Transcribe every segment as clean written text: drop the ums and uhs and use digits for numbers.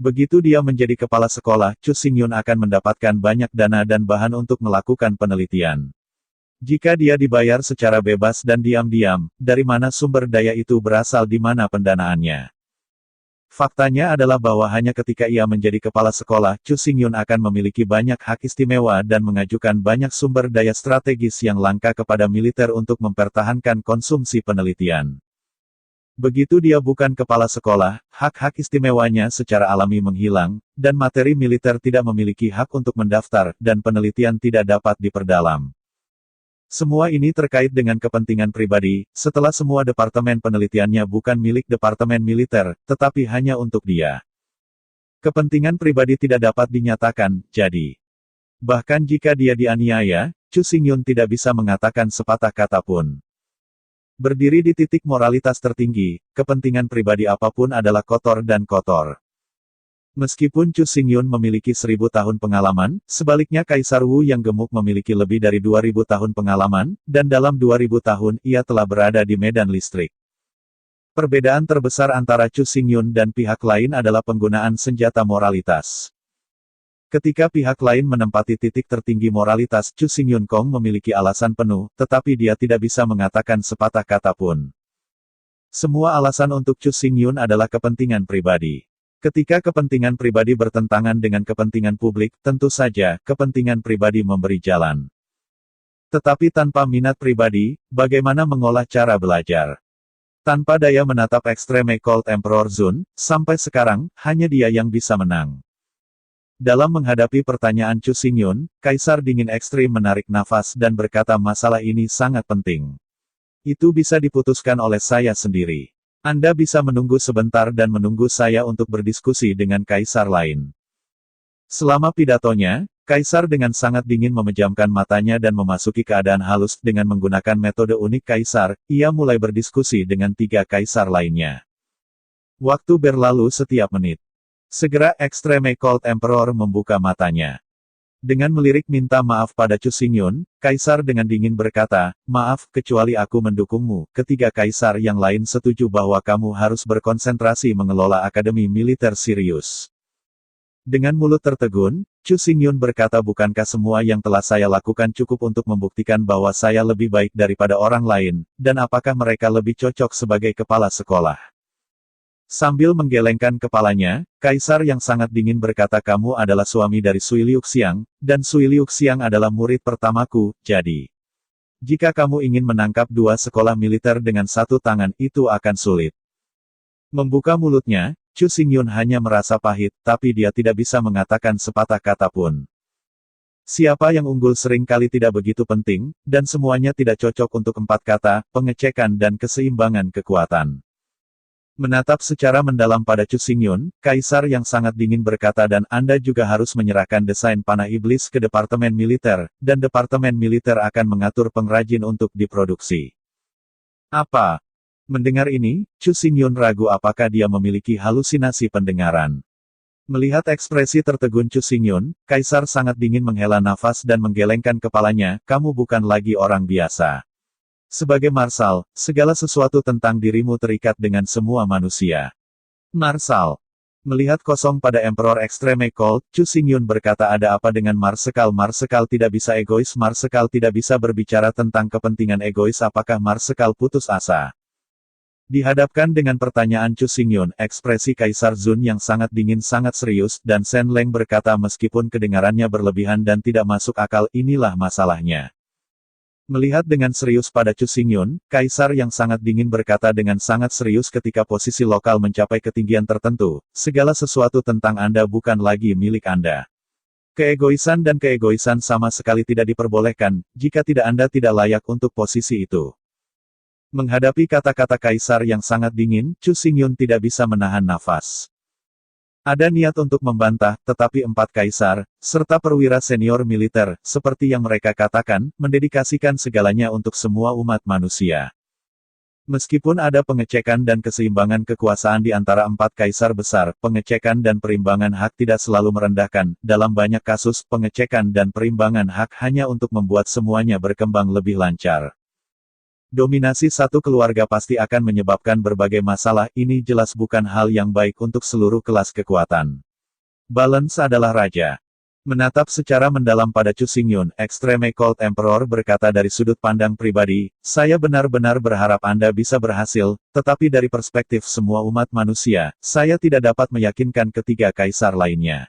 Begitu dia menjadi kepala sekolah, Chu Xingyun akan mendapatkan banyak dana dan bahan untuk melakukan penelitian. Jika dia dibayar secara bebas dan diam-diam, dari mana sumber daya itu berasal, di mana pendanaannya? Faktanya adalah bahwa hanya ketika ia menjadi kepala sekolah, Chu Xingyun akan memiliki banyak hak istimewa dan mengajukan banyak sumber daya strategis yang langka kepada militer untuk mempertahankan konsumsi penelitian. Begitu dia bukan kepala sekolah, hak-hak istimewanya secara alami menghilang, dan materi militer tidak memiliki hak untuk mendaftar, dan penelitian tidak dapat diperdalam. Semua ini terkait dengan kepentingan pribadi, setelah semua departemen penelitiannya bukan milik departemen militer, tetapi hanya untuk dia. Kepentingan pribadi tidak dapat dinyatakan, jadi. Bahkan jika dia dianiaya, Chu Xingyun tidak bisa mengatakan sepatah kata pun. Berdiri di titik moralitas tertinggi, kepentingan pribadi apapun adalah kotor dan kotor. Meskipun Chu Xingyun memiliki 1000 tahun pengalaman, sebaliknya Kaisar Wu yang gemuk memiliki lebih dari 2000 tahun pengalaman, dan dalam 2000 tahun ia telah berada di medan listrik. Perbedaan terbesar antara Chu Xingyun dan pihak lain adalah penggunaan senjata moralitas. Ketika pihak lain menempati titik tertinggi moralitas, Chu Xingyun Kong memiliki alasan penuh, tetapi dia tidak bisa mengatakan sepatah kata pun. Semua alasan untuk Chu Xingyun adalah kepentingan pribadi. Ketika kepentingan pribadi bertentangan dengan kepentingan publik, tentu saja, kepentingan pribadi memberi jalan. Tetapi tanpa minat pribadi, bagaimana mengolah cara belajar? Tanpa daya menatap Extreme Cold Emperor Zun, sampai sekarang, hanya dia yang bisa menang. Dalam menghadapi pertanyaan Chu Xingyun, Kaisar Dingin Ekstrim menarik nafas dan berkata, masalah ini sangat penting. Itu bisa diputuskan oleh saya sendiri. Anda bisa menunggu sebentar dan menunggu saya untuk berdiskusi dengan kaisar lain. Selama pidatonya, Kaisar dengan sangat dingin memejamkan matanya dan memasuki keadaan halus dengan menggunakan metode unik Kaisar, ia mulai berdiskusi dengan 3 kaisar lainnya. Waktu berlalu setiap menit. Segera Extreme Cold Emperor membuka matanya. Dengan melirik minta maaf pada Chu Xingyun, Kaisar dengan dingin berkata, maaf, kecuali aku mendukungmu. Ketiga kaisar yang lain setuju bahwa kamu harus berkonsentrasi mengelola akademi militer Sirius. Dengan mulut tertegun, Chu Xingyun berkata, bukankah semua yang telah saya lakukan cukup untuk membuktikan bahwa saya lebih baik daripada orang lain, dan apakah mereka lebih cocok sebagai kepala sekolah? Sambil menggelengkan kepalanya, Kaisar yang sangat dingin berkata, kamu adalah suami dari Sui Liuxiang, dan Sui Liuxiang adalah murid pertamaku, jadi. Jika kamu ingin menangkap 2 sekolah militer dengan 1 tangan, itu akan sulit. Membuka mulutnya, Chu Xingyun hanya merasa pahit, tapi dia tidak bisa mengatakan sepatah kata pun. Siapa yang unggul sering kali tidak begitu penting, dan semuanya tidak cocok untuk 4 kata, pengecekan dan keseimbangan kekuatan. Menatap secara mendalam pada Chu Xingyun, Kaisar yang sangat dingin berkata, dan Anda juga harus menyerahkan desain panah iblis ke Departemen Militer, dan Departemen Militer akan mengatur pengrajin untuk diproduksi. Apa? Mendengar ini, Chu Xingyun ragu apakah dia memiliki halusinasi pendengaran. Melihat ekspresi tertegun Chu Xingyun, Kaisar sangat dingin menghela nafas dan menggelengkan kepalanya, kamu bukan lagi orang biasa. Sebagai Marsal, segala sesuatu tentang dirimu terikat dengan semua manusia. Marsal. Melihat kosong pada Emperor Extreme Cold, Chu Xingyun berkata, ada apa dengan Marsekal? Marsekal tidak bisa egois, Marsekal tidak bisa berbicara tentang kepentingan egois, apakah Marsekal putus asa? Dihadapkan dengan pertanyaan Chu Xingyun, ekspresi Kaisar Zun yang sangat dingin sangat serius, dan Shen Leng berkata, meskipun kedengarannya berlebihan dan tidak masuk akal, inilah masalahnya. Melihat dengan serius pada Chu Xingyun, Kaisar yang sangat dingin berkata dengan sangat serius, ketika posisi lokal mencapai ketinggian tertentu, segala sesuatu tentang Anda bukan lagi milik Anda. Keegoisan dan keegoisan sama sekali tidak diperbolehkan, jika tidak Anda tidak layak untuk posisi itu. Menghadapi kata-kata Kaisar yang sangat dingin, Chu Xingyun tidak bisa menahan nafas. Ada niat untuk membantah, tetapi 4 kaisar, serta perwira senior militer, seperti yang mereka katakan, mendedikasikan segalanya untuk semua umat manusia. Meskipun ada pengecekan dan keseimbangan kekuasaan di antara 4 kaisar besar, pengecekan dan perimbangan hak tidak selalu merendahkan, dalam banyak kasus, pengecekan dan perimbangan hak hanya untuk membuat semuanya berkembang lebih lancar. Dominasi satu keluarga pasti akan menyebabkan berbagai masalah, ini jelas bukan hal yang baik untuk seluruh kelas kekuatan. Balance adalah raja. Menatap secara mendalam pada Chu Xingyun, Extreme Cold Emperor berkata dari sudut pandang pribadi, saya benar-benar berharap Anda bisa berhasil, tetapi dari perspektif semua umat manusia, saya tidak dapat meyakinkan ketiga kaisar lainnya.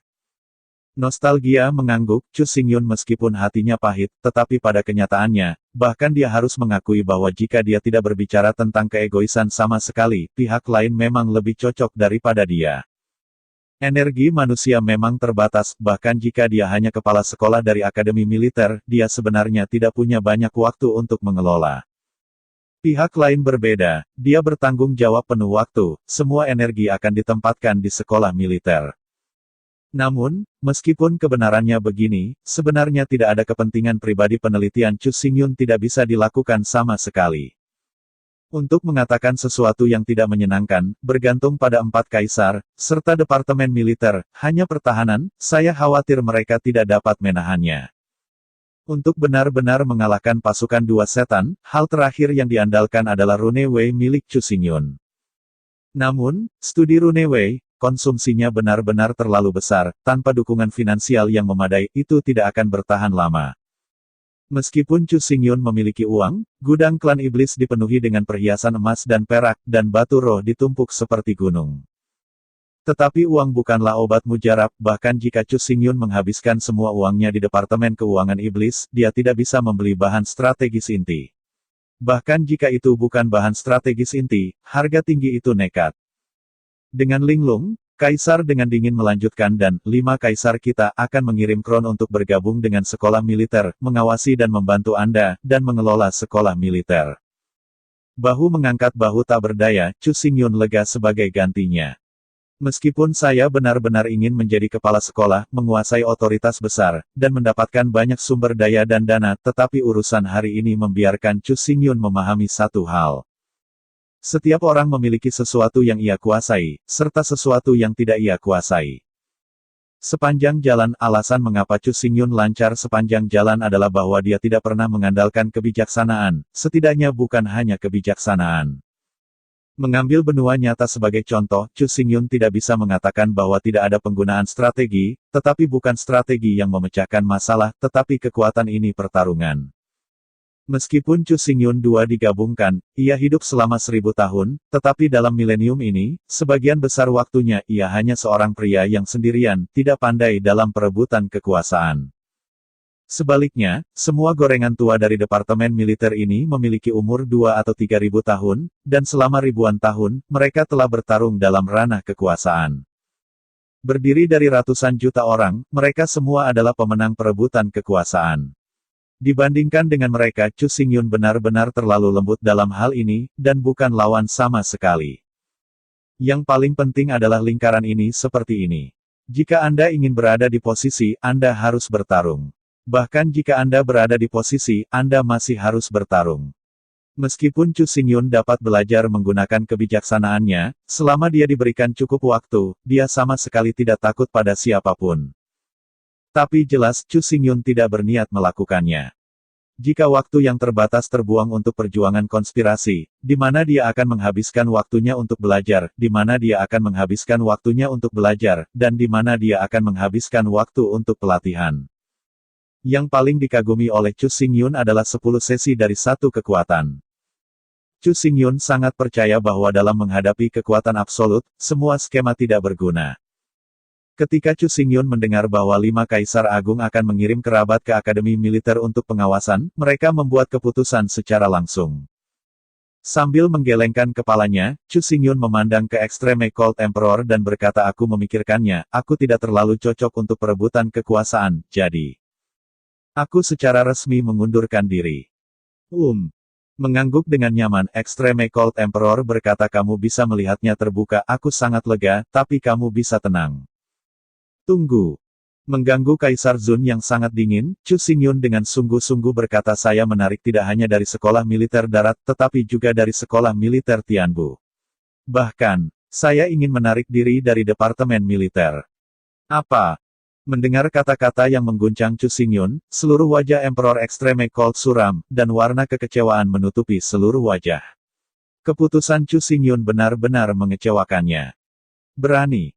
Nostalgia mengangguk, Chu Xingyun meskipun hatinya pahit, tetapi pada kenyataannya, bahkan dia harus mengakui bahwa jika dia tidak berbicara tentang keegoisan sama sekali, pihak lain memang lebih cocok daripada dia. Energi manusia memang terbatas, bahkan jika dia hanya kepala sekolah dari akademi militer, dia sebenarnya tidak punya banyak waktu untuk mengelola. Pihak lain berbeda, dia bertanggung jawab penuh waktu, semua energi akan ditempatkan di sekolah militer. Namun, meskipun kebenarannya begini, sebenarnya tidak ada kepentingan pribadi penelitian Chu Xingyun tidak bisa dilakukan sama sekali. Untuk mengatakan sesuatu yang tidak menyenangkan, bergantung pada 4 kaisar, serta departemen militer, hanya pertahanan, saya khawatir mereka tidak dapat menahannya. Untuk benar-benar mengalahkan pasukan dua setan, hal terakhir yang diandalkan adalah Rune Wei milik Chu Xingyun. Namun, studi Rune Wei, konsumsinya benar-benar terlalu besar, tanpa dukungan finansial yang memadai, itu tidak akan bertahan lama. Meskipun Chu Xingyun memiliki uang, gudang klan iblis dipenuhi dengan perhiasan emas dan perak, dan batu roh ditumpuk seperti gunung. Tetapi uang bukanlah obat mujarab, bahkan jika Chu Xingyun menghabiskan semua uangnya di Departemen Keuangan Iblis, dia tidak bisa membeli bahan strategis inti. Bahkan jika itu bukan bahan strategis inti, harga tinggi itu nekat. Dengan linglung, Kaisar dengan dingin melanjutkan dan, 5 kaisar kita akan mengirim kron untuk bergabung dengan sekolah militer, mengawasi dan membantu Anda, dan mengelola sekolah militer. Bahu mengangkat bahu tak berdaya, Chu Xingyun lega sebagai gantinya. Meskipun saya benar-benar ingin menjadi kepala sekolah, menguasai otoritas besar, dan mendapatkan banyak sumber daya dan dana, tetapi urusan hari ini membiarkan Chu Xingyun memahami satu hal. Setiap orang memiliki sesuatu yang ia kuasai, serta sesuatu yang tidak ia kuasai. Sepanjang jalan, alasan mengapa Chu Xingyun lancar sepanjang jalan adalah bahwa dia tidak pernah mengandalkan kebijaksanaan, setidaknya bukan hanya kebijaksanaan. Mengambil benua nyata sebagai contoh, Chu Xingyun tidak bisa mengatakan bahwa tidak ada penggunaan strategi, tetapi bukan strategi yang memecahkan masalah, tetapi kekuatan ini pertarungan. Meskipun Chu Xingyun II digabungkan, ia hidup selama 1000 tahun, tetapi dalam milenium ini, sebagian besar waktunya ia hanya seorang pria yang sendirian, tidak pandai dalam perebutan kekuasaan. Sebaliknya, semua gorengan tua dari departemen militer ini memiliki umur 2 atau 3000 tahun, dan selama ribuan tahun, mereka telah bertarung dalam ranah kekuasaan. Berdiri dari ratusan juta orang, mereka semua adalah pemenang perebutan kekuasaan. Dibandingkan dengan mereka, Chu Xingyun benar-benar terlalu lembut dalam hal ini, dan bukan lawan sama sekali. Yang paling penting adalah lingkaran ini seperti ini. Jika Anda ingin berada di posisi, Anda harus bertarung. Bahkan jika Anda berada di posisi, Anda masih harus bertarung. Meskipun Chu Xingyun dapat belajar menggunakan kebijaksanaannya, selama dia diberikan cukup waktu, dia sama sekali tidak takut pada siapapun. Tapi jelas Chu Xingyun tidak berniat melakukannya. Jika waktu yang terbatas terbuang untuk perjuangan konspirasi, di mana dia akan menghabiskan waktunya untuk belajar, di mana dia akan menghabiskan waktunya untuk belajar, dan di mana dia akan menghabiskan waktu untuk pelatihan. Yang paling dikagumi oleh Chu Xingyun adalah 10 sesi dari satu kekuatan. Chu Xingyun sangat percaya bahwa dalam menghadapi kekuatan absolut, semua skema tidak berguna. Ketika Chu Xingyun mendengar bahwa 5 kaisar agung akan mengirim kerabat ke akademi militer untuk pengawasan, mereka membuat keputusan secara langsung. Sambil menggelengkan kepalanya, Chu Xingyun memandang ke Extreme Cold Emperor dan berkata, aku memikirkannya, aku tidak terlalu cocok untuk perebutan kekuasaan, jadi aku secara resmi mengundurkan diri. Mengangguk dengan nyaman, Extreme Cold Emperor berkata, kamu bisa melihatnya terbuka, aku sangat lega, tapi kamu bisa tenang. Tunggu. Mengganggu Kaisar Zun yang sangat dingin, Chu Xingyun dengan sungguh-sungguh berkata, saya menarik tidak hanya dari sekolah militer darat, tetapi juga dari sekolah militer Tianbu. Bahkan, saya ingin menarik diri dari departemen militer. Apa? Mendengar kata-kata yang mengguncang Chu Xingyun, seluruh wajah Emperor Extreme Cold suram, dan warna kekecewaan menutupi seluruh wajah. Keputusan Chu Xingyun benar-benar mengecewakannya. Berani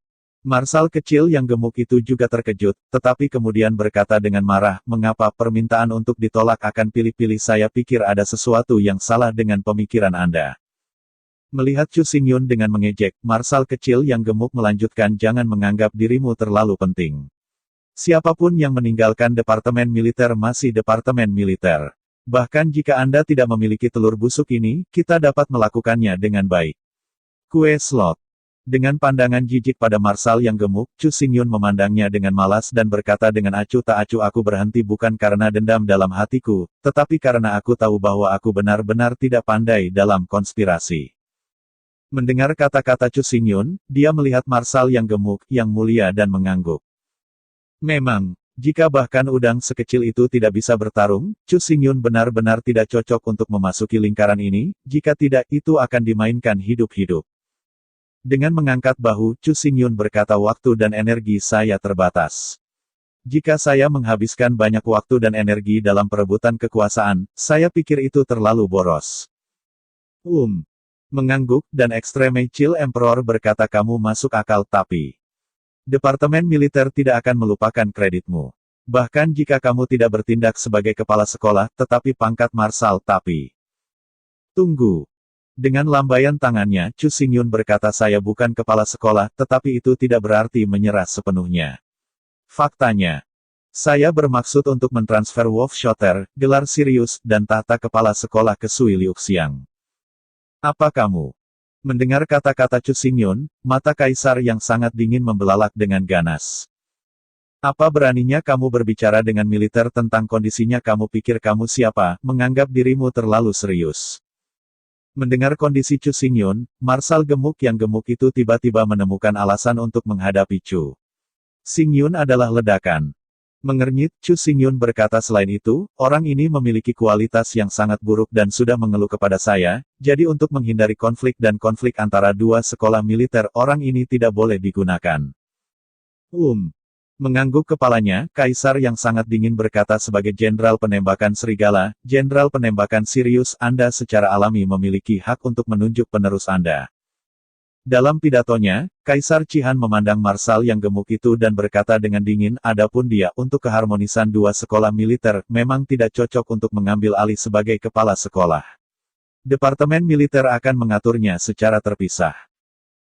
Marsal kecil yang gemuk itu juga terkejut, tetapi kemudian berkata dengan marah, mengapa permintaan untuk ditolak akan pilih-pilih? Saya pikir ada sesuatu yang salah dengan pemikiran Anda. Melihat Chu Xingyun dengan mengejek, Marsal kecil yang gemuk melanjutkan, jangan menganggap dirimu terlalu penting. Siapapun yang meninggalkan departemen militer masih departemen militer. Bahkan jika Anda tidak memiliki telur busuk ini, kita dapat melakukannya dengan baik. Kue slot. Dengan pandangan jijik pada Marsal yang gemuk, Chu Xingyun memandangnya dengan malas dan berkata dengan acuh tak acuh, aku berhenti bukan karena dendam dalam hatiku, tetapi karena aku tahu bahwa aku benar-benar tidak pandai dalam konspirasi. Mendengar kata-kata Chu Xingyun, dia melihat Marsal yang gemuk, yang mulia dan mengangguk. Memang, jika bahkan udang sekecil itu tidak bisa bertarung, Chu Xingyun benar-benar tidak cocok untuk memasuki lingkaran ini, jika tidak, itu akan dimainkan hidup-hidup. Dengan mengangkat bahu, Chu Xingyun berkata, waktu dan energi saya terbatas. Jika saya menghabiskan banyak waktu dan energi dalam perebutan kekuasaan, saya pikir itu terlalu boros. Mengangguk, dan Extreme Chill Emperor berkata, kamu masuk akal, tapi Departemen Militer tidak akan melupakan kreditmu. Bahkan jika kamu tidak bertindak sebagai kepala sekolah, tetapi pangkat marsal, tapi tunggu. Dengan lambaian tangannya, Chu Xingyun berkata, saya bukan kepala sekolah, tetapi itu tidak berarti menyerah sepenuhnya. Faktanya, saya bermaksud untuk mentransfer Wolf Shooter, gelar Sirius, dan tahta kepala sekolah ke Sui Liuxiang. Apa kamu? Mendengar kata-kata Chu Xingyun, mata kaisar yang sangat dingin membelalak dengan ganas. Apa beraninya kamu berbicara dengan militer tentang kondisinya? Kamu pikir kamu siapa, menganggap dirimu terlalu serius? Mendengar kondisi Chu Xingyun, Marsal gemuk yang gemuk itu tiba-tiba menemukan alasan untuk menghadapi Chu Xingyun adalah ledakan. Mengernyit, Chu Xingyun berkata, selain itu, orang ini memiliki kualitas yang sangat buruk dan sudah mengeluh kepada saya, jadi untuk menghindari konflik dan konflik antara dua sekolah militer, orang ini tidak boleh digunakan. Mengangguk kepalanya, kaisar yang sangat dingin berkata, sebagai jenderal penembakan serigala, jenderal penembakan Sirius, Anda secara alami memiliki hak untuk menunjuk penerus Anda. Dalam pidatonya, Kaisar Cihan memandang Marsal yang gemuk itu dan berkata dengan dingin, adapun dia, untuk keharmonisan dua sekolah militer, memang tidak cocok untuk mengambil alih sebagai kepala sekolah. Departemen militer akan mengaturnya secara terpisah.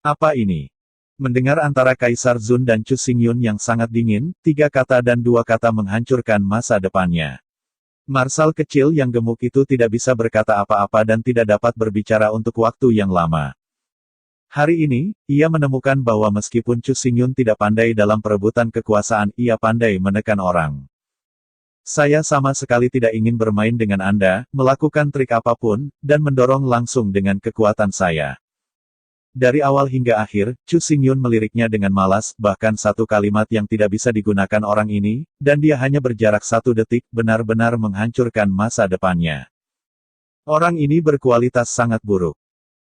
Apa ini? Mendengar antara Kaisar Zun dan Chu Xingyun yang sangat dingin, tiga kata dan dua kata menghancurkan masa depannya. Marsal kecil yang gemuk itu tidak bisa berkata apa-apa dan tidak dapat berbicara untuk waktu yang lama. Hari ini, ia menemukan bahwa meskipun Chu Xingyun tidak pandai dalam perebutan kekuasaan, ia pandai menekan orang. Saya sama sekali tidak ingin bermain dengan Anda, melakukan trik apapun, dan mendorong langsung dengan kekuatan saya. Dari awal hingga akhir, Chu Xingyun meliriknya dengan malas, bahkan satu kalimat yang tidak bisa digunakan orang ini, dan dia hanya berjarak 1 detik, benar-benar menghancurkan masa depannya. Orang ini berkualitas sangat buruk.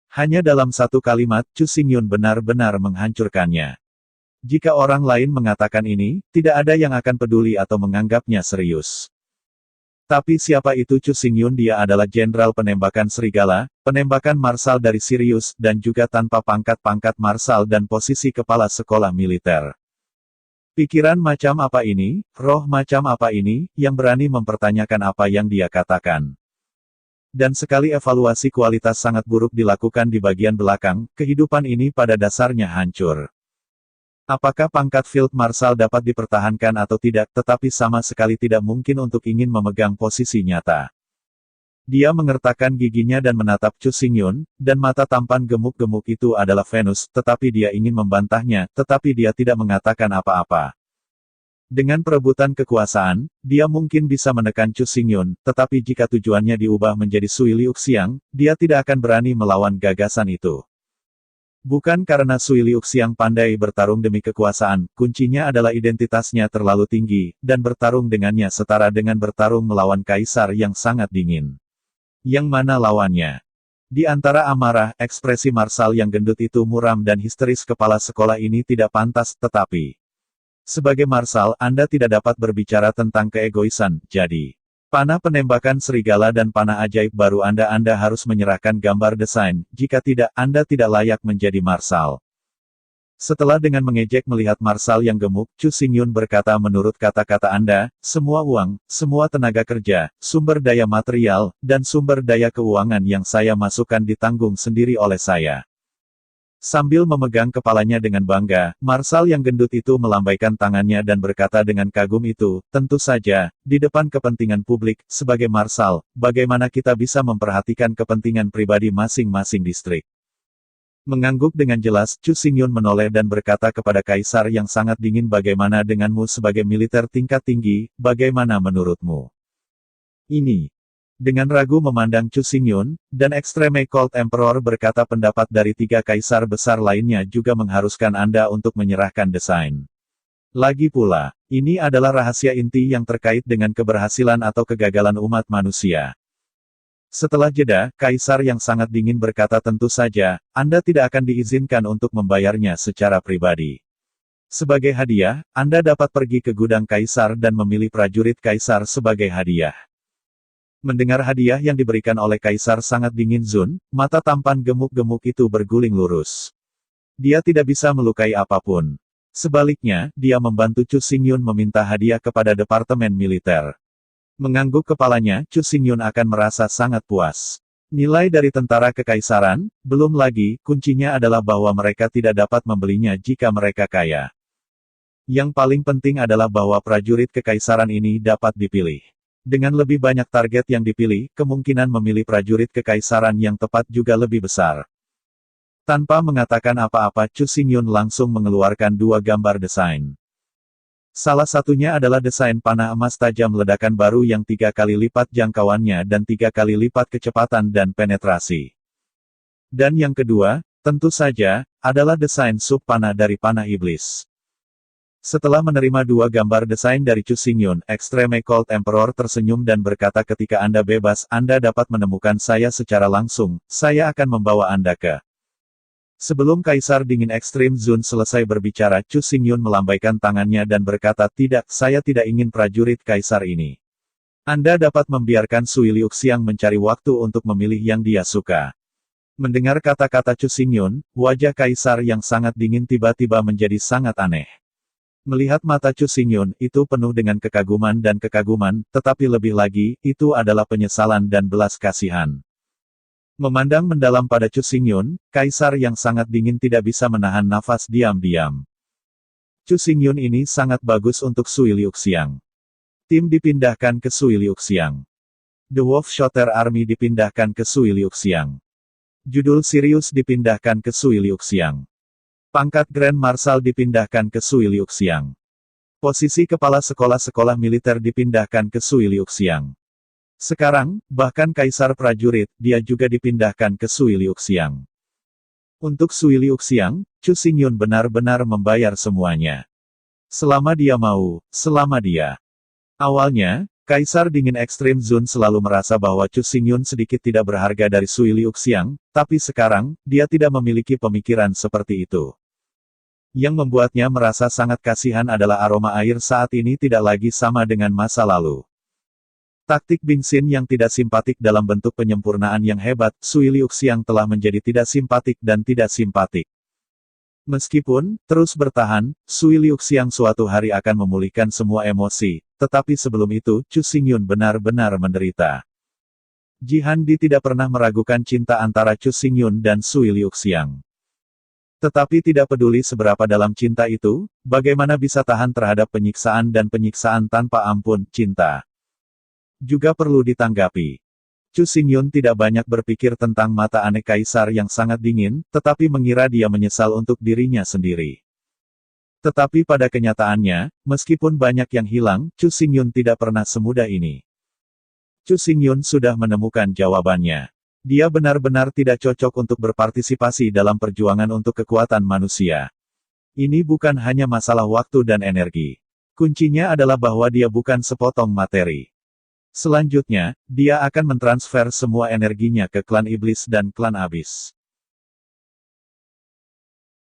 Hanya dalam satu kalimat, Chu Xingyun benar-benar menghancurkannya. Jika orang lain mengatakan ini, tidak ada yang akan peduli atau menganggapnya serius. Tapi siapa itu Chu Xingyun? Dia adalah jenderal penembakan serigala, penembakan marsal dari Sirius, dan juga tanpa pangkat-pangkat marsal dan posisi kepala sekolah militer. Pikiran macam apa ini, roh macam apa ini, yang berani mempertanyakan apa yang dia katakan? Dan sekali evaluasi kualitas sangat buruk dilakukan di bagian belakang, kehidupan ini pada dasarnya hancur. Apakah pangkat Field Marshal dapat dipertahankan atau tidak, tetapi sama sekali tidak mungkin untuk ingin memegang posisi nyata. Dia mengertakkan giginya dan menatap Chu Xingyun, dan mata tampan gemuk-gemuk itu adalah Venus, tetapi dia ingin membantahnya, tetapi dia tidak mengatakan apa-apa. Dengan perebutan kekuasaan, dia mungkin bisa menekan Chu Xingyun, tetapi jika tujuannya diubah menjadi Sui Liuxiang, dia tidak akan berani melawan gagasan itu. Bukan karena Sui Liuxiang pandai bertarung demi kekuasaan, kuncinya adalah identitasnya terlalu tinggi, dan bertarung dengannya setara dengan bertarung melawan kaisar yang sangat dingin. Yang mana lawannya? Di antara amarah, ekspresi marsal yang gendut itu muram dan histeris. Kepala sekolah ini tidak pantas, tetapi sebagai marsal, Anda tidak dapat berbicara tentang keegoisan, jadi panah penembakan serigala dan panah ajaib baru Anda harus menyerahkan gambar desain, jika tidak, Anda tidak layak menjadi marsal. Setelah dengan mengejek melihat Marsal yang gemuk, Chu Xingyun berkata, menurut kata-kata Anda, semua uang, semua tenaga kerja, sumber daya material, dan sumber daya keuangan yang saya masukkan ditanggung sendiri oleh saya. Sambil memegang kepalanya dengan bangga, Marsal yang gendut itu melambaikan tangannya dan berkata dengan kagum itu, tentu saja, di depan kepentingan publik, sebagai Marsal, bagaimana kita bisa memperhatikan kepentingan pribadi masing-masing distrik. Mengangguk dengan jelas, Chu Xingyun menoleh dan berkata kepada Kaisar yang sangat dingin, bagaimana denganmu sebagai militer tingkat tinggi, bagaimana menurutmu? Ini. Dengan ragu memandang Chu Xingyun, dan Extreme Cold Emperor berkata, pendapat dari 3 kaisar besar lainnya juga mengharuskan Anda untuk menyerahkan desain. Lagi pula, ini adalah rahasia inti yang terkait dengan keberhasilan atau kegagalan umat manusia. Setelah jeda, Kaisar yang sangat dingin berkata, tentu saja, Anda tidak akan diizinkan untuk membayarnya secara pribadi. Sebagai hadiah, Anda dapat pergi ke gudang Kaisar dan memilih prajurit Kaisar sebagai hadiah. Mendengar hadiah yang diberikan oleh Kaisar sangat dingin Zun, mata tampan gemuk-gemuk itu berguling lurus. Dia tidak bisa melukai apapun. Sebaliknya, dia membantu Chu Xingyun meminta hadiah kepada Departemen Militer. Mengangguk kepalanya, Chu Xingyun akan merasa sangat puas. Nilai dari tentara kekaisaran, belum lagi, kuncinya adalah bahwa mereka tidak dapat membelinya jika mereka kaya. Yang paling penting adalah bahwa prajurit kekaisaran ini dapat dipilih. Dengan lebih banyak target yang dipilih, kemungkinan memilih prajurit kekaisaran yang tepat juga lebih besar. Tanpa mengatakan apa-apa, Chu Xingyun langsung mengeluarkan 2 gambar desain. Salah satunya adalah desain panah emas tajam ledakan baru yang 3 kali lipat jangkauannya dan 3 kali lipat kecepatan dan penetrasi. Dan yang kedua, tentu saja, adalah desain sub panah dari panah iblis. Setelah menerima 2 gambar desain dari Chu Xingyun, Extreme Cold Emperor tersenyum dan berkata, ketika Anda bebas, Anda dapat menemukan saya secara langsung, saya akan membawa Anda ke... Sebelum Kaisar Dingin Ekstrim Zun selesai berbicara, Chu Xingyun melambaikan tangannya dan berkata, tidak, saya tidak ingin prajurit Kaisar ini. Anda dapat membiarkan Sui Liuxiang mencari waktu untuk memilih yang dia suka. Mendengar kata-kata Chu Xingyun, wajah Kaisar yang sangat dingin tiba-tiba menjadi sangat aneh. Melihat mata Chu Xingyun, itu penuh dengan kekaguman dan kekaguman, tetapi lebih lagi, itu adalah penyesalan dan belas kasihan. Memandang mendalam pada Chu Xingyun, Kaisar yang sangat dingin tidak bisa menahan nafas diam-diam. Chu Xingyun ini sangat bagus untuk Sui Liuxiang. Tim dipindahkan ke Sui Liuxiang. The Wolf Shooter Army dipindahkan ke Sui Liuxiang. Judul Sirius dipindahkan ke Sui Liuxiang. Pangkat Grand Marshal dipindahkan ke Sui Liuxiang. Posisi kepala sekolah-sekolah militer dipindahkan ke Sui Liuxiang. Sekarang, bahkan Kaisar Prajurit, dia juga dipindahkan ke Sui Liuxiang. Untuk Sui Liuxiang, Chu Xingyun benar-benar membayar semuanya. Selama dia mau, selama dia. Awalnya, Kaisar Dingin Ekstrim Zun selalu merasa bahwa Chu Xingyun sedikit tidak berharga dari Sui Liuxiang, tapi sekarang, dia tidak memiliki pemikiran seperti itu. Yang membuatnya merasa sangat kasihan adalah aroma air saat ini tidak lagi sama dengan masa lalu. Taktik Bingxin yang tidak simpatik dalam bentuk penyempurnaan yang hebat, Sui Liuxiang telah menjadi tidak simpatik dan tidak simpatik. Meskipun terus bertahan, Sui Liuxiang suatu hari akan memulihkan semua emosi, tetapi sebelum itu, Chu Xingyun benar-benar menderita. Jihan Di tidak pernah meragukan cinta antara Chu Xingyun dan Sui Liuxiang. Tetapi tidak peduli seberapa dalam cinta itu, bagaimana bisa tahan terhadap penyiksaan dan penyiksaan tanpa ampun, cinta juga perlu ditanggapi. Chu Xingyun tidak banyak berpikir tentang mata aneh Kaisar yang sangat dingin, tetapi mengira dia menyesal untuk dirinya sendiri. Tetapi pada kenyataannya, meskipun banyak yang hilang, Chu Xingyun tidak pernah semudah ini. Chu Xingyun sudah menemukan jawabannya. Dia benar-benar tidak cocok untuk berpartisipasi dalam perjuangan untuk kekuatan manusia. Ini bukan hanya masalah waktu dan energi. Kuncinya adalah bahwa dia bukan sepotong materi. Selanjutnya, dia akan mentransfer semua energinya ke klan iblis dan klan abis.